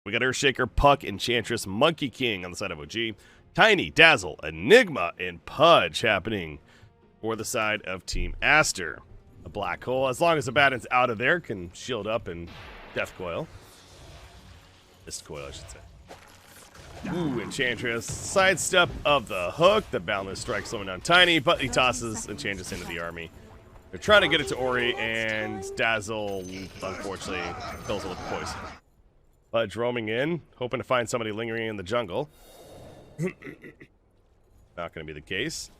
We got Earthshaker, Puck, Enchantress, Monkey King on the side of OG. Tiny, Dazzle, Enigma, and Pudge happening for the side of Team ASTER. A black hole, as long as the Abaddon's out of there, can shield up and Death Coil. Mist Coil, I should say. Ooh, Enchantress. Sidestep of the hook. The Boundless Strike slowing down Tiny, but he tosses Enchantress into the army. They're trying to get it to Ori, and Dazzle, unfortunately, fills it with poison. Pudge roaming in, hoping to find somebody lingering in the jungle. Not going to be the case.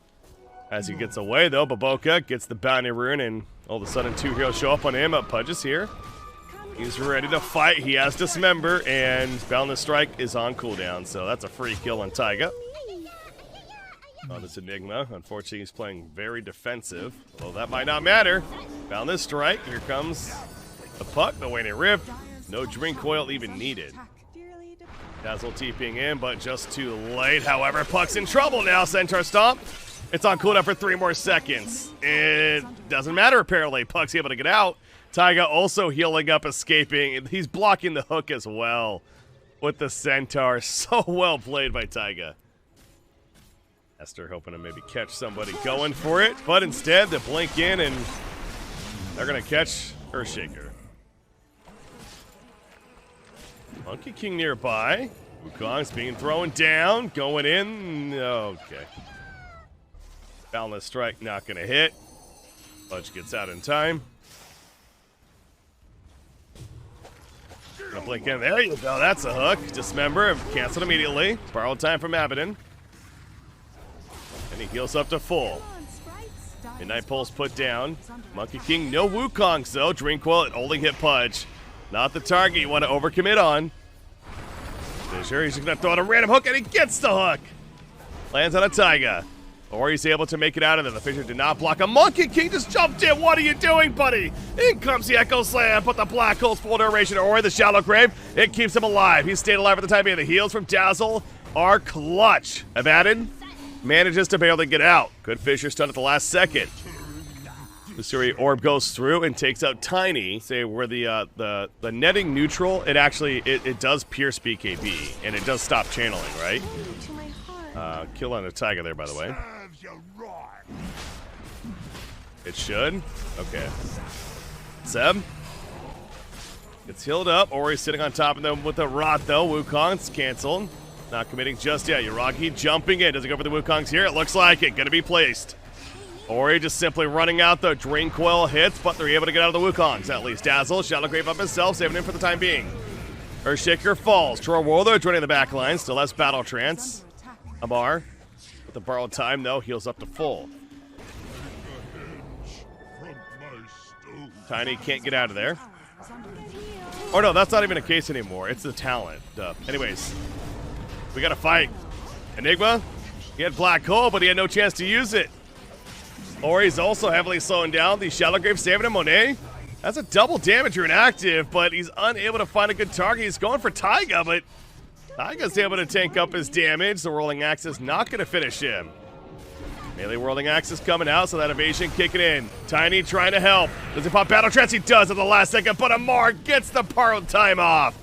As he gets away, though, Baboka gets the bounty rune, and all of a sudden 2 heroes show up on him. Pudge is here. He's ready to fight. He has Dismember, and Boundless Strike is on cooldown, so that's a free kill on Taiga. On this Enigma. Unfortunately, he's playing very defensive, although that might not matter. Boundless Strike. Here comes the Puck, the Waning Rift. No Drink Coil even needed. Dazzle TPing in, but just too late. However, Puck's in trouble now. Centaur Stomp. It's on cooldown for 3 more seconds. It doesn't matter, apparently. Puck's able to get out. Taiga also healing up, escaping. He's blocking the hook as well with the Centaur. So well played by Taiga. ASTER hoping to maybe catch somebody going for it, but instead they blink in and they're going to catch Earthshaker. Monkey King nearby. Wukong's being thrown down. Going in. Okay. Boundless Strike not going to hit. Pudge gets out in time. Gonna blink in. There you go. That's a hook. Dismember. Canceled immediately. Borrowed time from Abaddon. And he heals up to full. Midnight Pulse put down. Monkey King. No Wukongs though. Drink Coil. It only hit Pudge. Not the target you want to overcommit on. Fissure, he's just going to throw out a random hook, and he gets the hook. Lands on a Taiga. Or he's able to make it out of there. The Fissure did not block. A Monkey King just jumped in. What are you doing, buddy? In comes the Echo Slam, but the Black Hole's full duration. Or the Shallow Grave, it keeps him alive. He stayed alive at the time being. The heals from Dazzle are clutch. Abaddon manages to barely get out. Good Fissure stun at the last second. Usuri Orb goes through and takes out Tiny. Say where the netting neutral, it does pierce BKB and it does stop channeling, right? Kill on a Taiga there, by the way. It should. Okay. Seb gets healed up. Ori's sitting on top of them with a rot though. Wukong's canceled. Not committing just yet. Yuragi jumping in. Does it go for the Wukongs here? It looks like it. Gonna be placed. Ori just simply running out the Drain Coil hits, but they're able to get out of the Wukongs. At least Dazzle, Shallow Grave up himself, saving him for the time being. Earthshaker falls. Trorwolder joining the back line, still has Battle Trance. Amar, with the borrowed time though, heals up to full. Tiny can't get out of there. Oh no, that's not even a case anymore. It's the talent. Anyways, we gotta fight. Enigma, he had Black Hole, but he had no chance to use it. Ori's also heavily slowing down. The Shallow Grave saving him. Monet, that's a double damage rune active, but he's unable to find a good target. He's going for Taiga, but Taiga's able to tank up his damage. The Whirling Axe is not going to finish him. Melee Whirling Axe is coming out, so that evasion kicking in. Tiny trying to help. Does he pop Battle Trance? He does at the last second, but Amar gets the borrowed time off.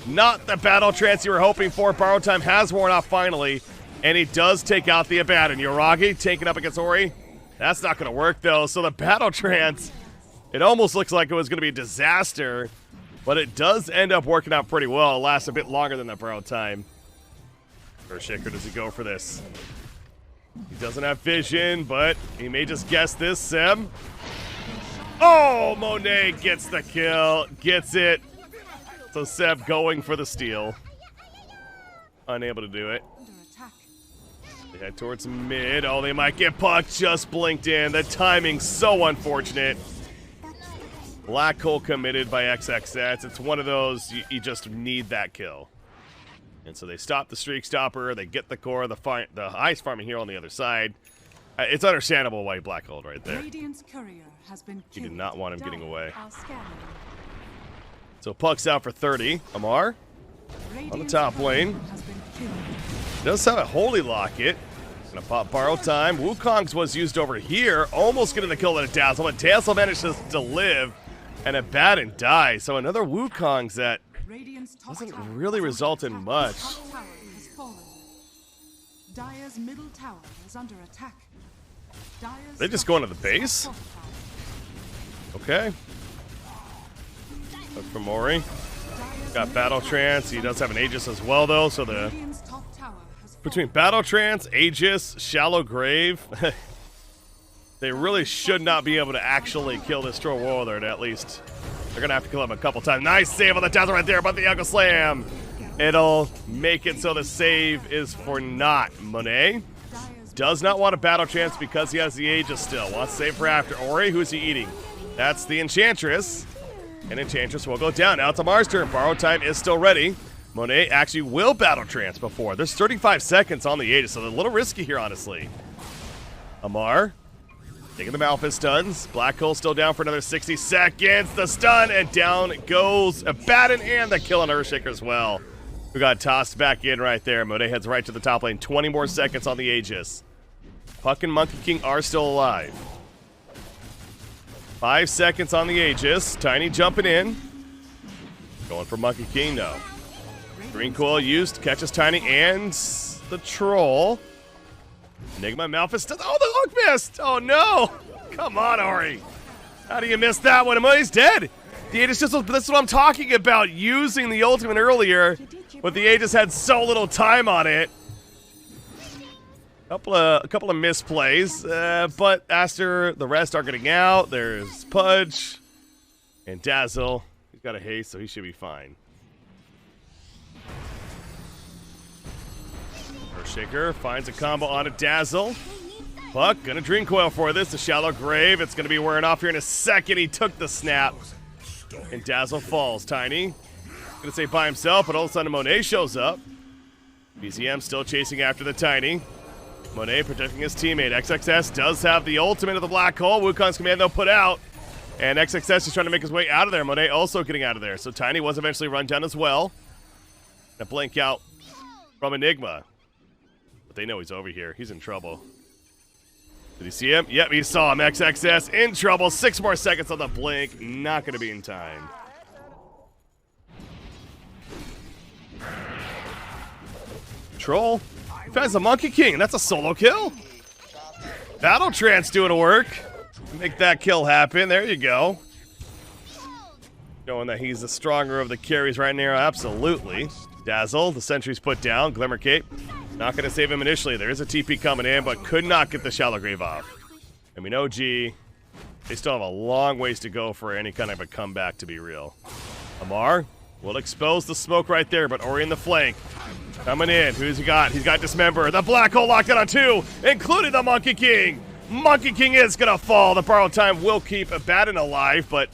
Not the Battle Trance you were hoping for. Borrowed time has worn off finally, and he does take out the Abaddon. Yuragi taking up against Ori. That's not going to work, though. So the Battle Trance, it almost looks like it was going to be a disaster, but it does end up working out pretty well. It lasts a bit longer than the borrowed time. Earthshaker, does he go for this? He doesn't have vision, but he may just guess this, Seb. Oh, Monet gets the kill. Gets it. So Seb going for the steal. Unable to do it. They head towards mid. Oh, they might get Puck. Just blinked in. The timing's so unfortunate. Black Hole committed by XXX. It's one of those, you just need that kill. And so they stop the Streak Stopper. They get the core. The ice farming here on the other side. It's understandable why he Black Holed right there. He did not want him getting away. So Puck's out for 30. Amar on the top lane. Does have a Holy Locket. Gonna pop Borrow Time. Wukong's was used over here. Almost getting the kill on a Dazzle, but Dazzle manages to live, and Abaddon dies. So another Wukong's that doesn't really result in much. Dire's middle tower is under attack. They just go into the base? Okay. Look for Mori. Got Battle Trance. He does have an Aegis as well, though. So the between Battle Trance, Aegis, Shallow Grave, they really should not be able to actually kill this Troll Warlord. At least they're gonna have to kill him a couple times. Nice save on the Dazzle right there, but the Echo Slam. It'll make it so the save is for naught. Monet does not want a Battle Trance because he has the Aegis still. Wants to save for after. Ori, who's he eating? That's the Enchantress. And Enchantress will go down. Now it's Amar's turn. Borrow time is still ready. Monet actually will Battle Trance before. There's 35 seconds on the Aegis, so they're a little risky here, honestly. Amar taking the Malphite stuns. Black Hole still down for another 60 seconds. The stun, and down goes Abaddon and the kill on Earthshaker as well. We got tossed back in right there. Monet heads right to the top lane. 20 more seconds on the Aegis. Puck and Monkey King are still alive. 5 seconds on the Aegis. Tiny jumping in. Going for Monkey King, no. Green Coil used, catches Tiny and the Troll. Enigma, Malphite, oh, the hook missed! Oh no! Come on, Ori. How do you miss that one? He's dead! The Aegis just, this is what I'm talking about, using the ultimate earlier, but the Aegis had so little time on it. A couple of misplays, but Aster, the rest are getting out. There's Pudge and Dazzle. He's got a haste, so he should be fine. Earthshaker finds a combo on a Dazzle. Puck, gonna Dream Coil for this. The Shallow Grave, it's gonna be wearing off here in a second. He took the snap. And Dazzle falls. Tiny, gonna stay by himself, but all of a sudden Monet shows up. BZM still chasing after the Tiny. Monet protecting his teammate. XXS does have the ultimate of the Black Hole. Wukong's command they'll put out. And XXS is trying to make his way out of there. Monet also getting out of there. So Tiny was eventually run down as well. A blink out from Enigma. But they know he's over here. He's in trouble. Did he see him? Yep, he saw him. XXS in trouble. 6 more seconds on the blink. Not going to be in time. Troll finds the Monkey King. That's a solo kill. Battle Trance doing work. Make that kill happen. There you go. Showing that he's the stronger of the carries right now. Absolutely. Dazzle, the sentry's put down. Glimmer Cape. Not going to save him initially. There is a TP coming in, but could not get the Shallow Grave off. I mean, OG, they still have a long ways to go for any kind of a comeback to be real. Amar will expose the smoke right there, but Ori in the flank. Coming in. Who's he got? He's got Dismember. The Black Hole locked in on 2, including the Monkey King. Monkey King is going to fall. The borrowed time will keep Abaddon alive, but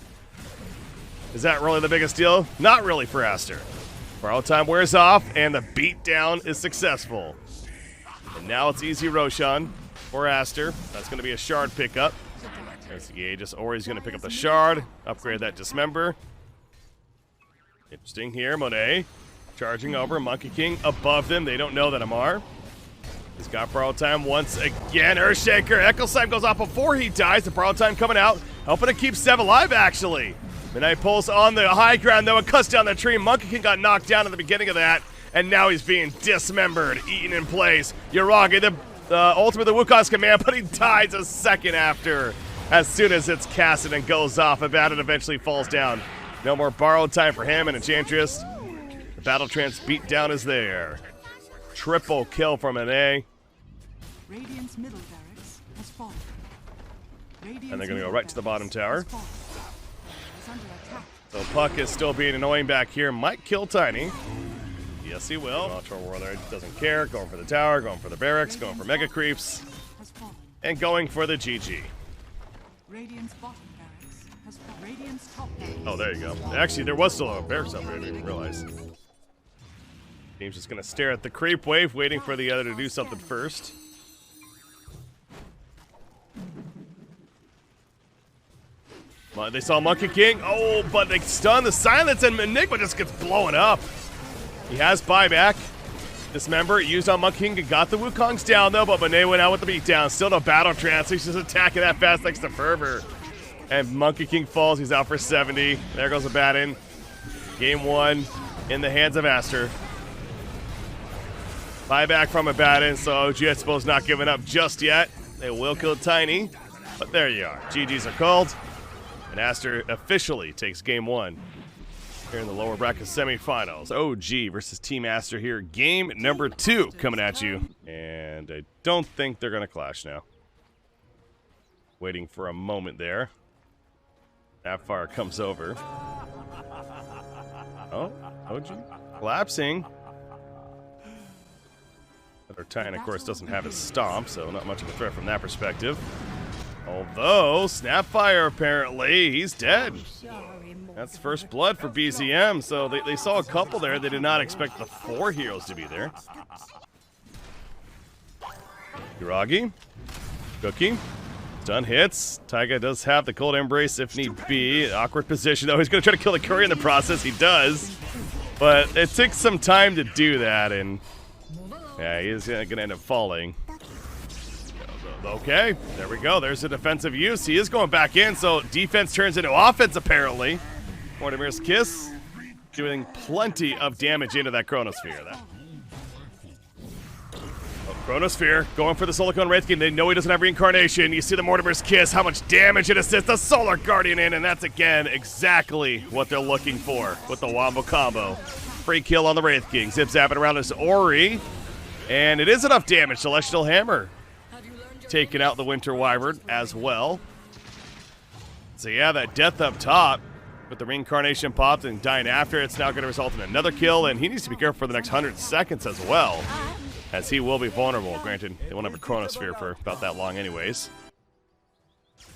is that really the biggest deal? Not really for Aster. Borrowed time wears off, and the beatdown is successful. And now it's easy Roshan for Aster. That's going to be a shard pickup. There's the Aegis. Ori's going to pick up the shard, upgrade that Dismember. Interesting here. Monet charging over. Monkey King above them. They don't know that Amar. He's got borrowed time once again. Earthshaker. Echo Slam goes off before he dies. The borrowed time coming out, helping to keep Sev alive, actually. Midnight Pulse on the high ground, though. It cuts down the tree. Monkey King got knocked down at the beginning of that, and now he's being dismembered, eaten in place. Yuragi, the ultimate of the Wukong's command, but he dies a second after. As soon as it's casted and goes off, Abaddon eventually falls down. No more borrowed time for him and Enchantress. The Battle Trance beatdown is there. Triple kill from an A. Radiant's middle barracks has fallen. And they're going to go right to the bottom tower. So Puck is still being annoying back here. Might kill Tiny. Yes, he will. Ultra Warlord doesn't care. Going for the tower, going for the barracks, going for Mega Creeps, and going for the GG. Oh, there you go. Actually, there was still a barracks up there. I didn't even realize. Team's just going to stare at the creep wave, waiting for the other to do something first. They saw Monkey King. Oh, but they stun the silence, and Enigma just gets blown up. He has buyback. Dismember used on Monkey King. Got the Wukongs down, though, but Monet went out with the beatdown. Still no Battle Trance. He's just attacking that fast thanks to Fervor. And Monkey King falls. He's out for 70. There goes Abaddon. Game 1. in the hands of ASTER. Buyback from Abaddon, so OG, I suppose, not giving up just yet. They will kill Tiny, but there you are. GGs are called, and ASTER officially takes game 1 here in the lower bracket semifinals. OG versus Team ASTER here. Game number 2 coming at you, and I don't think they're going to clash now. Waiting for a moment there. Sapphire comes over. Oh, OG collapsing. Their Titan, of course, doesn't have his stomp, so not much of a threat from that perspective. Although, Snapfire, apparently, he's dead. That's first blood for BZM, so they saw a couple there. They did not expect the 4 heroes to be there. Hiragi, Cookie, stun hits. Taiga does have the Cold Embrace if need be. Awkward position, though. He's going to try to kill the Curry in the process. He does. But it takes some time to do that, and yeah, he is going to end up falling. Okay, there we go. There's a defensive use. He is going back in, so defense turns into offense, apparently. Mortimer's Kiss doing plenty of damage into that Chronosphere. Chronosphere going for the Solar Cone Wraith King. They know he doesn't have Reincarnation. You see the Mortimer's Kiss, how much damage it assists the Solar Guardian in, and that's, again, exactly what they're looking for with the Wombo combo. Free kill on the Wraith King. Zip-zapping around this Ori, and it is enough damage. Celestial Hammer taking out the Winter Wyvern as well. So yeah, that death up top with the Reincarnation popped and dying after, it's now going to result in another kill, and he needs to be careful for the next 100 seconds as well, as he will be vulnerable. Granted, they won't have a Chronosphere for about that long anyways.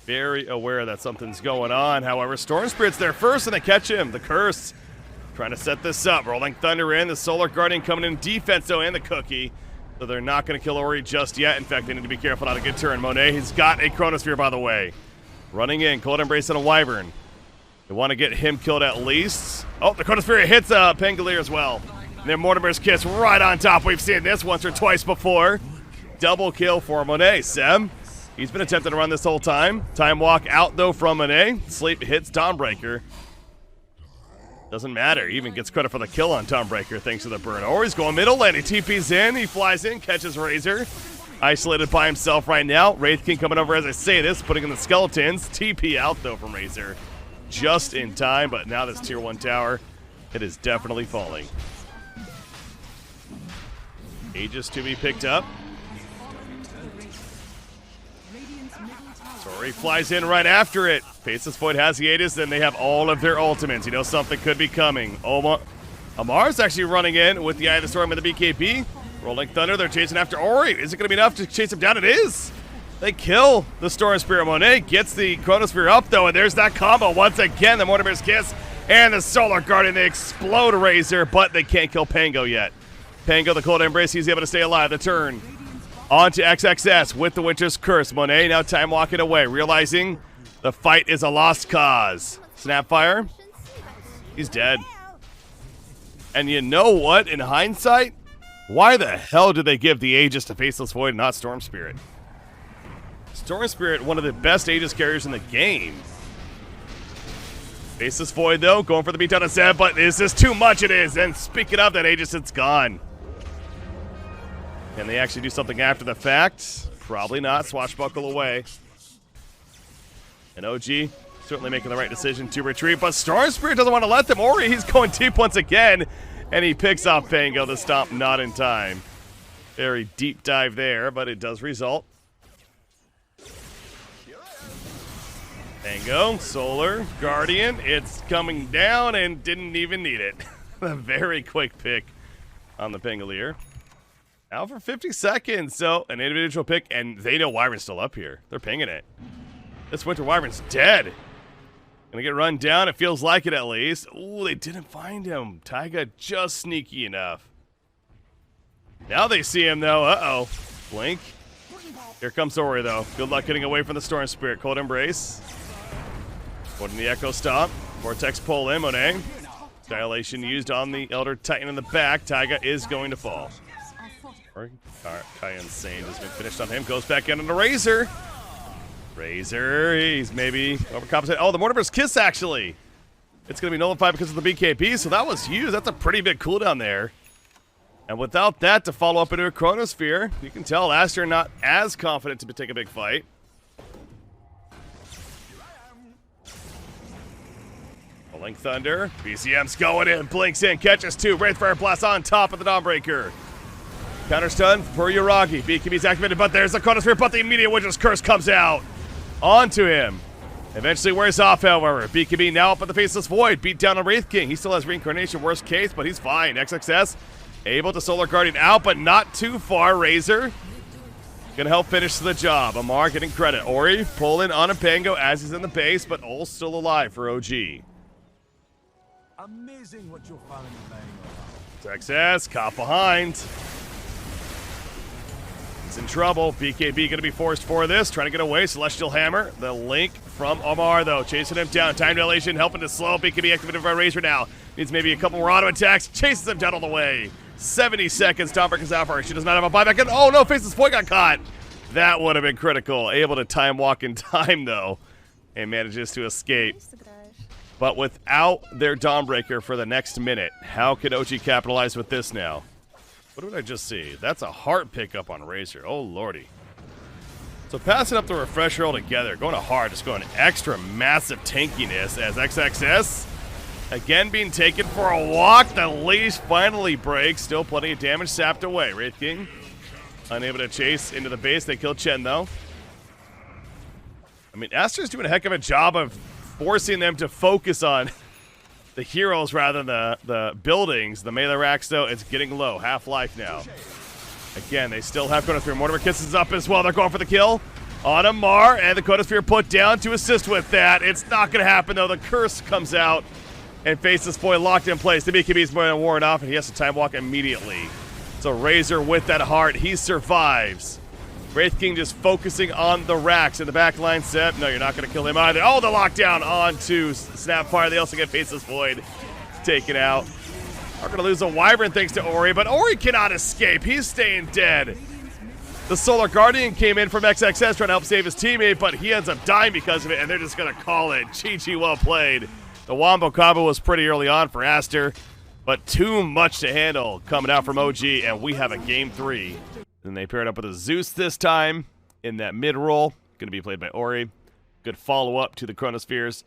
Very aware that something's going on. However, Storm Spirit's there first, and they catch him. The Curse trying to set this up. Rolling Thunder in. The Solar Guardian coming in defense, though, and the Cookie. So they're not going to kill Ori just yet. In fact, they need to be careful not to get turn. Monet, he's got a Chronosphere, by the way. Running in. Cold Embrace on a Wyvern. They want to get him killed at least. Oh, the Chronosphere hits Pangolier as well. And then Mortimer's Kiss right on top. We've seen this once or twice before. Double kill for Monet. Sem, he's been attempting to run this whole time. Time walk out, though, from Monet. Sleep hits Dawnbreaker. Doesn't matter. He even gets credit for the kill on Dawnbreaker thanks to the burn. Or he's going middle lane. He TP's in. He flies in, catches Razor. Isolated by himself right now. Wraith King coming over as I say this, putting in the skeletons. TP out, though, from Razor. Just in time, but now this tier 1 tower, it is definitely falling. Aegis to be picked up. Tori flies in right after it. Faceless Void has the Aegis, then they have all of their ultimates. You know something could be coming. Amar's actually running in with the Eye of the Storm and the BKB. Rolling Thunder, they're chasing after Ori. Is it going to be enough to chase him down? It is. They kill the Storm Spirit. Monet gets the Chronosphere up, though, and there's that combo once again. The Mortimer's Kiss and the Solar Guardian. They explode Razor, but they can't kill Pango yet. Pango, the Cold Embrace, he's able to stay alive. The turn on to XXS with the Winter's Curse. Monet now time walking away, realizing the fight is a lost cause. Snapfire, he's dead. And you know what? In hindsight, why the hell did they give the Aegis to Faceless Void and not Storm Spirit? Storm Spirit, one of the best Aegis carriers in the game. Faceless Void, though, going for the beatdown on Zeb, but is this too much? It is. And speaking of that Aegis, it's gone. Can they actually do something after the fact? Probably not. Swashbuckle away. And OG certainly making the right decision to retreat, but Storm Spirit doesn't want to let them. Ori, he's going deep once again, and he picks off Pango. The stomp not in time. Very deep dive there, but it does result. Pango, Solar, Guardian, it's coming down and didn't even need it. A very quick pick on the Pangolier. Out for 50 seconds, so an individual pick, and they know Wyvern's still up here. They're pinging it. This Winter Wyvern's dead. Gonna get run down, it feels like it at least. Ooh, they didn't find him. Taiga just sneaky enough. Now they see him, though. Uh-oh. Blink. Here comes Ori, though. Good luck getting away from the Storm Spirit. Cold Embrace. Putting the Echo Stomp. Vortex pull in, Monet. Dilation used on the Elder Titan in the back. Taiga is going to fall. Kai Insane has been finished on him. Goes back in on the Razor. Razor, he's maybe overcompensated. Oh, the Mortimer's Kiss, actually. It's going to be nullified because of the BKB, so that was huge. That's a pretty big cooldown there. And without that to follow up into a Chronosphere, you can tell ASTER not as confident to take a big fight. Rolling Thunder. BCM's going in. Blinks in. Catches two. Wraithfire Blast on top of the Dawnbreaker. Counter stun for Yuragi. BKB's activated, but there's the Chronosphere, but the immediate Witcher's Curse comes out onto him. Eventually wears off, however. BKB now up at the Faceless Void. Beat down on Wraith King. He still has Reincarnation, worst case, but he's fine. XXS able to Solar Guardian out, but not too far. Razor gonna help finish the job. Amar getting credit. Ori pulling on a Pango as he's in the base, but all still alive for OG. Amazing what you're finally laying on. XXS caught behind. He's in trouble. BKB gonna be forced for this. Trying to get away. Celestial Hammer. The link from Omar, though. Chasing him down. Time dilation helping to slow. BKB activated by Razor now. Needs maybe a couple more auto attacks. Chases him down all the way. 70 seconds. Dawnbreaker's out for her. She does not have a buyback. And oh no, Faceless Void got caught. That would have been critical. Able to time walk in time, though. And manages to escape. But without their Dawnbreaker for the next minute, how could OG capitalize with this now? What did I just see? That's a heart pickup on Razor. Oh, lordy. So passing up the refresher altogether, going to hard, just going extra massive tankiness as XXS, again being taken for a walk. The leash finally breaks. Still plenty of damage sapped away. Wraith King unable to chase into the base. They kill Chen, though. I mean, ASTER's doing a heck of a job of forcing them to focus on the heroes rather than the buildings. The melee racks, though, it's getting low. Half-life now. Again, they still have Chronosphere. Mortimer kisses up as well. They're going for the kill on Amar, and the Chronosphere put down to assist with that. It's not going to happen, though. The curse comes out and Faceless Void locked in place. The BKB is more than worn off, and he has to time walk immediately. So Razor with that heart, he survives. Wraith King just focusing on the racks in the back line set. No, you're not going to kill him either. Oh, the lockdown onto Snapfire. They also get Faceless Void taken out. Are going to lose a Wyvern thanks to Ori, but Ori cannot escape. He's staying dead. The Solar Guardian came in from XXS trying to help save his teammate, but he ends up dying because of it, and they're just going to call it. GG, well played. The Wombo combo was pretty early on for ASTER, but too much to handle coming out from OG, and we have a Game 3. Then they paired up with a Zeus this time in that mid-roll. Going to be played by Ori. Good follow-up to the Chronospheres.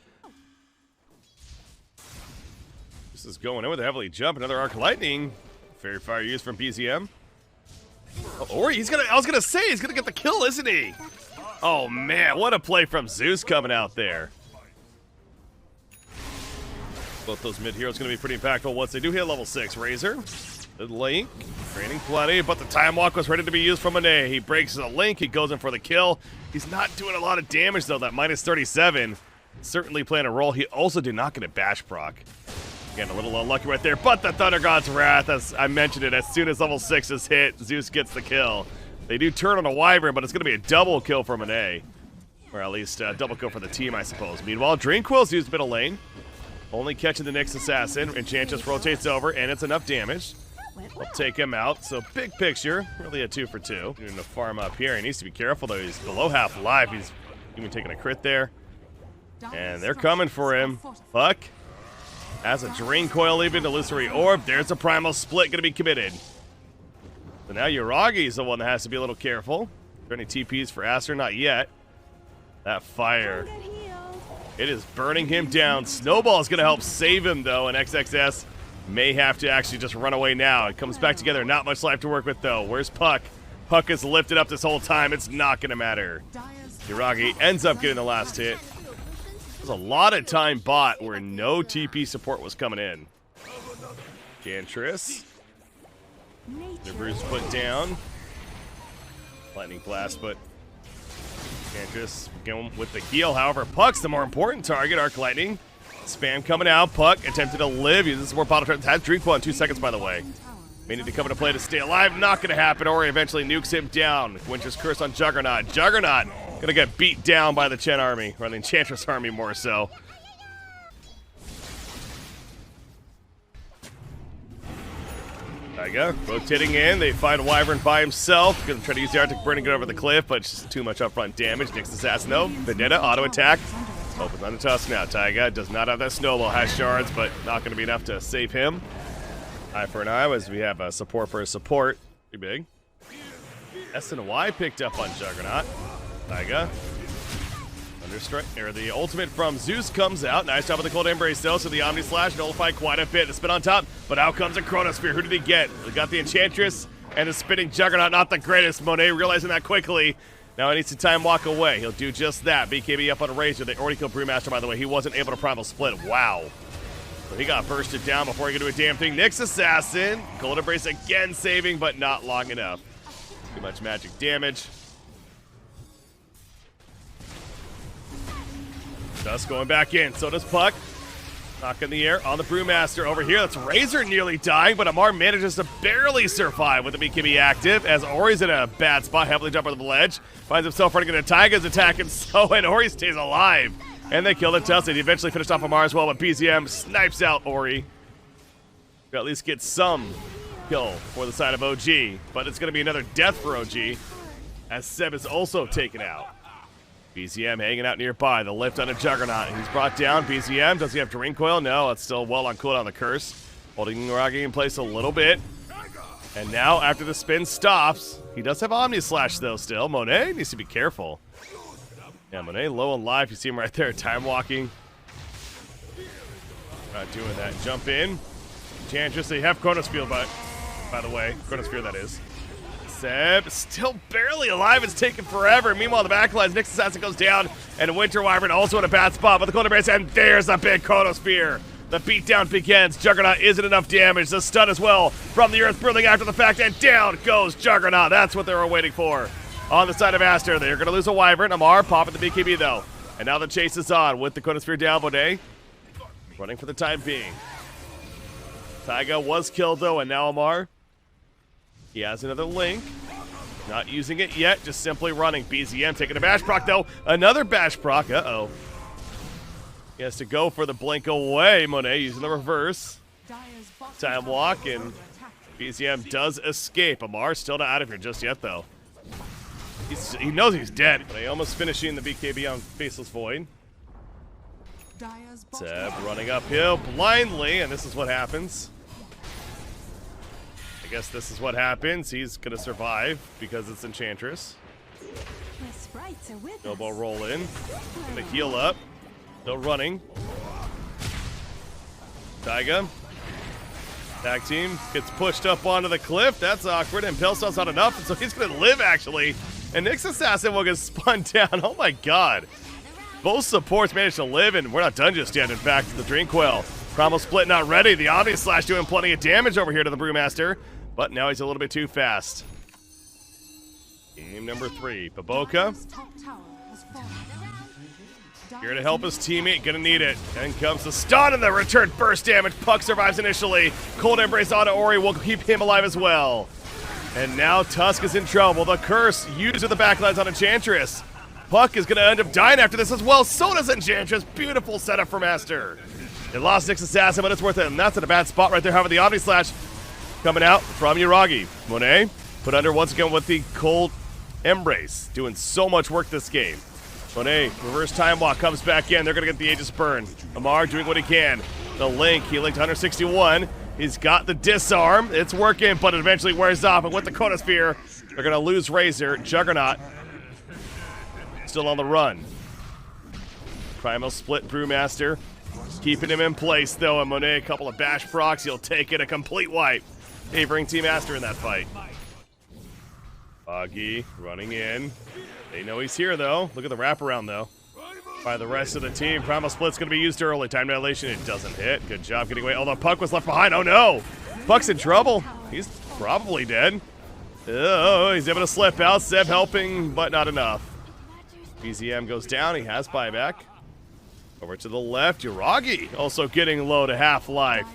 This is going in with a heavily jump. Another Arc Lightning. Fairy Fire used from BZM. Oh, Ori, I was going to say, he's going to get the kill, isn't he? Oh, man, what a play from Zeus coming out there. Both those mid-heroes going to be pretty impactful once they do hit level 6. Razor. The link, training plenty, but the time walk was ready to be used from Monet. He breaks the link, he goes in for the kill. He's not doing a lot of damage, though. That minus 37 certainly playing a role. He also did not get a bash proc. Again, a little unlucky right there, but the Thunder God's Wrath, as I mentioned it, as soon as level 6 is hit, Zeus gets the kill. They do turn on a Wyvern, but it's going to be a double kill for Monet. Or at least a double kill for the team, I suppose. Meanwhile, Dreamquill's used middle lane. Only catching the next assassin. Enchantress rotates over, and it's enough damage. I'll take him out. So big picture, really a 2 for 2. Doing a farm up here. He needs to be careful, though. He's below half life. He's even taking a crit there. And they're coming for him. Puck has a Drain Coil even to Illusory Orb. There's a Primal Split going to be committed. So now Yuragi's the one that has to be a little careful. Are there any TPs for ASTER? Not yet. That fire. It is burning him down. Snowball is going to help save him, though, and XXS may have to actually just run away now. It comes back together. Not much life to work with, though. Where's Puck? Puck is lifted up this whole time. It's not going to matter. Yuragi ends up getting the last hit. There's a lot of time bought where no TP support was coming in. Gantris. Nibiru's put down. Lightning Blast, but Gantris going with the heal. However, Puck's the more important target. Arc Lightning. Spam coming out. Puck attempted to live. Uses some more bottle turns. Has Dreamquil in 2 seconds, by the way. May need to come into play to stay alive. Not going to happen. Ori eventually nukes him down. Winter's Curse on Juggernaut. Juggernaut going to get beat down by the Chen army. Or the Enchantress army, more so. Taiga rotating in. They find Wyvern by himself. Going to try to use the Arctic Burn and get over the cliff, but just too much upfront damage. Next assassin, though. Vendetta, auto attack. Opens on the Tusk now. Taiga does not have that snowball. Has shards, but not going to be enough to save him. Eye for an eye as we have a support for a support. Pretty big. SNY picked up on Juggernaut. Taiga. Or the ultimate from Zeus comes out. Nice job with the cold embrace though, so the Omni Slash nullified quite a bit. The spin on top, but out comes a Chronosphere. Who did he get? He got the Enchantress and the spinning Juggernaut. Not the greatest. Monet realizing that quickly. Now he needs to time walk away. He'll do just that. BKB up on a Razor. They already killed Brewmaster, by the way. He wasn't able to primal split. Wow. So he got bursted down before he could do a damn thing. Nyx Assassin. Cold embrace again saving, but not long enough. Too much magic damage. Dusk going back in. So does Puck. Knock in the air on the Brewmaster over here. That's Razor nearly dying, but Amar manages to barely survive with the BKB active as Ori's in a bad spot, heavily jumping the ledge. Finds himself running into Taiga's attack, and so and Ori stays alive. And they kill the Tusk. He eventually finished off Amar as well, but BZM snipes out Ori. He'll at least get some kill for the side of OG, but it's going to be another death for OG as Seb is also taken out. BZM hanging out nearby. The lift on a Juggernaut. He's brought down. BZM, does he have Drain Coil? No, it's still well on cooldown. The curse. Holding Ragi in place a little bit. And now, after the spin stops, he does have Omni Slash, though, still. Monet needs to be careful. Yeah, Monet low on life. You see him right there, time walking. Not doing that. Jump in. Enchantress, they have Chronosphere, by the way. Chronosphere, that is. Seb still barely alive. It's taken forever. Meanwhile, the backlines, Nyx Assassin goes down, and Winter Wyvern also in a bad spot. But the cold embrace, and there's a big Chronosphere. The beatdown begins. Juggernaut isn't enough damage. The stun as well from the Earth Birthing after the fact, and down goes Juggernaut. That's what they were waiting for. On the side of Aster, they're going to lose a Wyvern. Amar popping the BKB though. And now the chase is on with the Chronosphere down. Bonet running for the time being. Taiga was killed though, and now Amar. He has another link. Not using it yet, just simply running. BZM taking a bash proc though. Another bash proc. Uh-oh. He has to go for the blink away. Monet using the reverse. Time walk, and BZM does escape. Amar still not out of here just yet though. He knows he's dead. But almost finishing the BKB on Faceless Void. Seb running uphill blindly, and this is what happens. I guess this is what happens. He's going to survive because it's Enchantress. Snowball roll in. Going to heal up. Still running. Taiga. Tag team gets pushed up onto the cliff. That's awkward. And Pillstall's not enough, and so he's going to live, actually. And Nyx Assassin will get spun down. Oh, my God. Both supports managed to live, and we're not done just yet. In fact, the Drain Coil. Primal Split not ready. The Omni Slash doing plenty of damage over here to the Brewmaster. But now he's a little bit too fast. Game number 3. Baboka. Here to help his teammate. Gonna need it. And comes the stun and the return burst damage. Puck survives initially. Cold Embrace onto Ori will keep him alive as well. And now Tusk is in trouble. The curse used with the backlines on Enchantress. Puck is gonna end up dying after this as well. So does Enchantress. Beautiful setup for Master. They lost Nyx Assassin, but it's worth it. And that's in a bad spot right there. However, the Omni Slash coming out from Yuragi. Monet put under once again with the Cold Embrace. Doing so much work this game. Monet, reverse time walk, comes back in. They're going to get the Aegis burn. Amar doing what he can. The link, he linked 161. He's got the disarm. It's working, but it eventually wears off. And with the Chronosphere, they're going to lose Razor. Juggernaut still on the run. Primal Split Brewmaster. Keeping him in place, though. And Monet, a couple of bash procs. He'll take it, a complete wipe. Favoring Team Aster in that fight. Foggy running in. They know he's here, though. Look at the wraparound, though. By the rest of the team. Primal Split's going to be used early. Time dilation, it doesn't hit. Good job getting away. Although Puck was left behind. Oh, no. Puck's in trouble. He's probably dead. Oh, he's able to slip out. Seb helping, but not enough. BZM goes down. He has buyback. Over to the left. Yuragi also getting low to half life.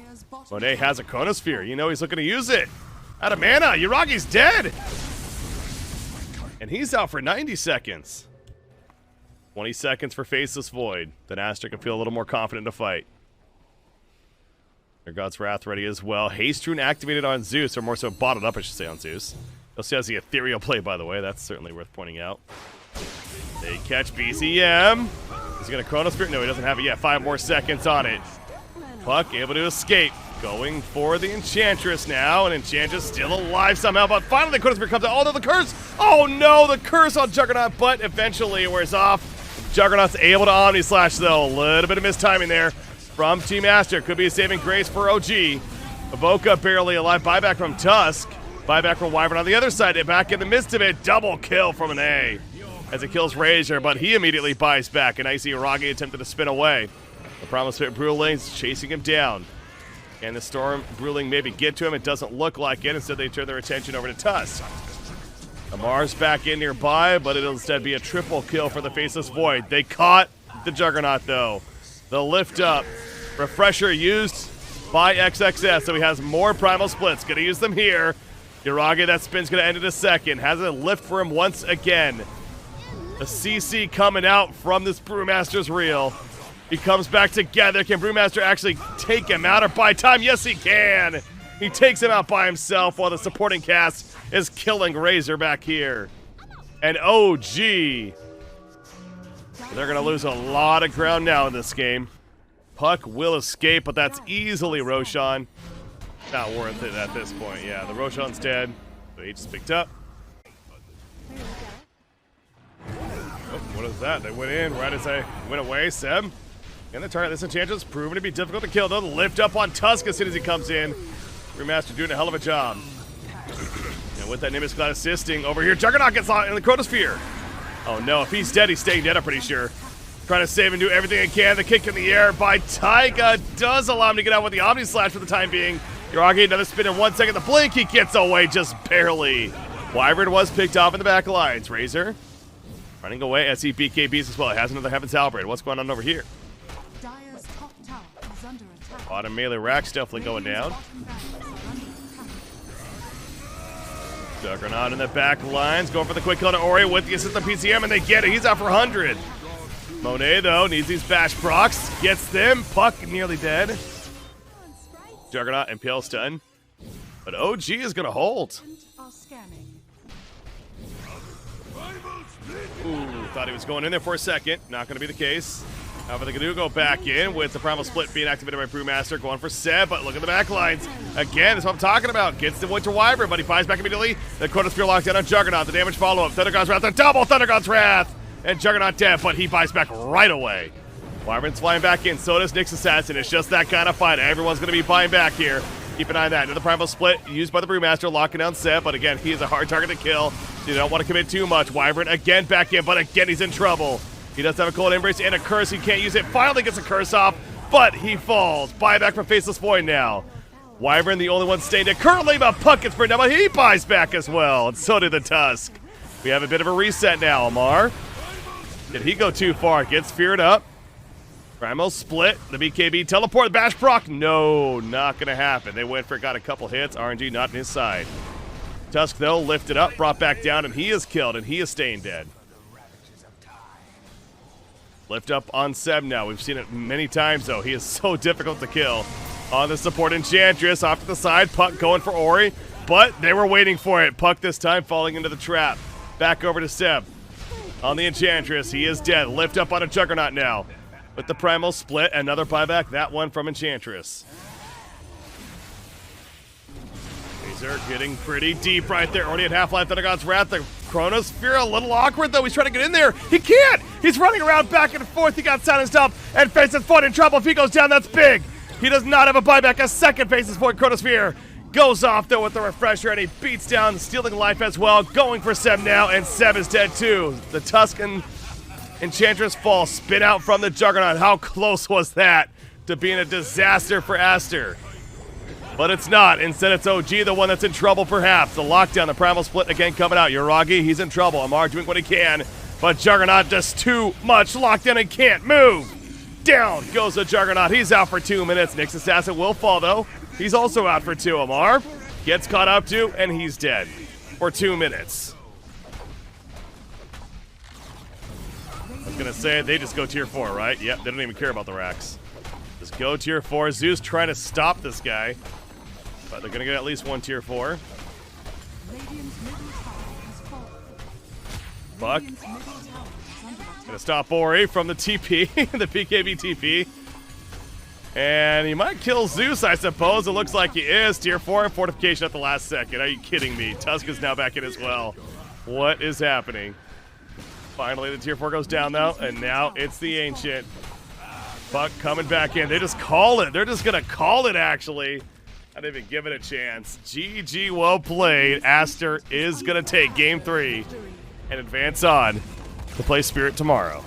Monet has a Chronosphere. You know he's looking to use it. Out of mana. Yuragi's dead. And he's out for 90 seconds. 20 seconds for Faceless Void. Then Aster can feel a little more confident to fight. Their God's Wrath ready as well. Haste Rune activated on Zeus, or more so botted up, I should say, on Zeus. Also has the Ethereal play, by the way. That's certainly worth pointing out. They catch BZM. Is he going to Chronosphere? No, he doesn't have it yet. 5 more seconds on it. Puck able to escape. Going for the Enchantress now, and Enchantress still alive somehow, but finally the Chronosphere comes out. Oh, no, the curse! Oh, no, the curse on Juggernaut, but eventually it wears off. Juggernaut's able to Omni Slash, though. A little bit of mistiming there from Team Aster. Could be a saving grace for OG. Evoca barely alive. Buyback from Tusk. Buyback from Wyvern on the other side. Back in the midst of it. Double kill from an A as it kills Razor, but he immediately buys back. And Icy Aragi attempted to spin away. The Promise Fit Bruling's chasing him down. And the Storm Bruling maybe get to him. It doesn't look like it. Instead, they turn their attention over to Tusk. Amar's back in nearby, but it'll instead be a triple kill for the Faceless Void. They caught the Juggernaut, though. The lift up. Refresher used by XXS, so he has more Primal Splits. Gonna use them here. Irage, that spin's gonna end in a second. Has a lift for him once again. The CC coming out from this Brewmaster's reel. He comes back together. Can Brewmaster actually take him out or buy time? Yes, he can. He takes him out by himself while the supporting cast is killing Razor back here. And OG, they're going to lose a lot of ground now in this game. Puck will escape, but that's easily Roshan. Not worth it at this point. Yeah, the Roshan's dead. The H is picked up. Oh, what is that? They went in right as they went away. Seb. And the target, this Enchantress proven to be difficult to kill. They'll lift up on Tusk as soon as he comes in. Brewmaster doing a hell of a job. And with that Nimbus Cloud assisting over here, Juggernaut gets on in the Chronosphere. Oh no, if he's dead, he's staying dead, I'm pretty sure. Trying to save and do everything he can. The kick in the air by Taiga does allow him to get out with the Omni Slash for the time being. Iragi, another spin in 1 second. The blink, he gets away just barely. Wyvern was picked off in the back lines. Razor running away as he BKBs as well. It has another Heaven's Halberd. What's going on over here? Dire's top tower is under attack. Bottom melee rack's definitely going down. Juggernaut in the back lines, going for the quick kill to Ori with the assist of PCM, and they get it. He's out for 100. Monet, though, needs these bash procs. Gets them. Puck nearly dead. Juggernaut impale stun. But OG is going to hold. Ooh, thought he was going in there for a second. Not going to be the case. However, they do go back in with the Primal Split being activated by Brewmaster. Going for Seb, but look at the back lines. Again, that's what I'm talking about. Gets the Winter Wyvern, but he buys back immediately. The Chronosphere locked down on Juggernaut. The damage follow-up. Thunder God's Wrath. The double Thunder God's Wrath. And Juggernaut dead, but he buys back right away. Wyvern's flying back in. So does Nyx Assassin. It's just that kind of fight. Everyone's going to be buying back here. Keep an eye on that. Another Primal Split used by the Brewmaster, locking down Seb, but again, he is a hard target to kill. You don't want to commit too much. Wyvern again back in, but again, he's in trouble. He does have a Cold Embrace and a Curse. He can't use it. Finally gets a Curse off, but he falls. Buyback from Faceless Void now. Wyvern, the only one staying dead currently, but Puck gets burned down, but he buys back as well, and so did the Tusk. We have a bit of a reset now. Amar, did he go too far? Gets feared up. Primal Split, the BKB teleport, the bash proc. No, not going to happen. They went for, got a couple hits. RNG not on his side. Tusk, though, lifted up, brought back down, and he is killed, and he is staying dead. Lift up on Seb now. We've seen it many times, though. He is so difficult to kill. On the support Enchantress, off to the side. Puck going for Ori, but they were waiting for it. Puck this time falling into the trap. Back over to Seb. On the Enchantress, he is dead. Lift up on a Juggernaut now. With the Primal Split, another buyback, that one from Enchantress. Razor getting pretty deep right there. Already at half-life, Thunder God's Wrath. The Chronosphere, a little awkward, though. He's trying to get in there. He can't! He's running around back and forth. He got silenced up, and Faceless Void in trouble. If he goes down, that's big. He does not have a buyback. A second Faceless Void Chronosphere goes off, though, with the Refresher, and he beats down, stealing life as well. Going for Seb now, and Seb is dead, too. The Tuscan Enchantress fall, spin out from the Juggernaut. How close was that to being a disaster for Aster? But it's not. Instead, it's OG, the one that's in trouble perhaps. The lockdown, the Primal Split again coming out. Uragi, he's in trouble. Amar doing what he can, but Juggernaut just too much locked in and can't move. Down goes the Juggernaut. He's out for 2 minutes. Nyx Assassin will fall, though. He's also out for 2. Amar gets caught up to, and he's dead for 2 minutes. I was going to say, they just go tier 4, right? Yep, they don't even care about the racks. Just go tier 4. Zeus trying to stop this guy. But they're going to get at least one tier 4. Buck gonna stop Ori from the TP, the PKB TP. And he might kill Zeus, I suppose. It looks like he is. Tier 4 and fortification at the last second. Are you kidding me? Tusk is now back in as well. What is happening? Finally, the tier 4 goes down, though, and now it's the Ancient. Buck coming back in. They just call it. They're just going to call it, actually. I didn't even give it a chance. GG, well played. ASTER is going to take Game 3 and advance on to play Spirit tomorrow.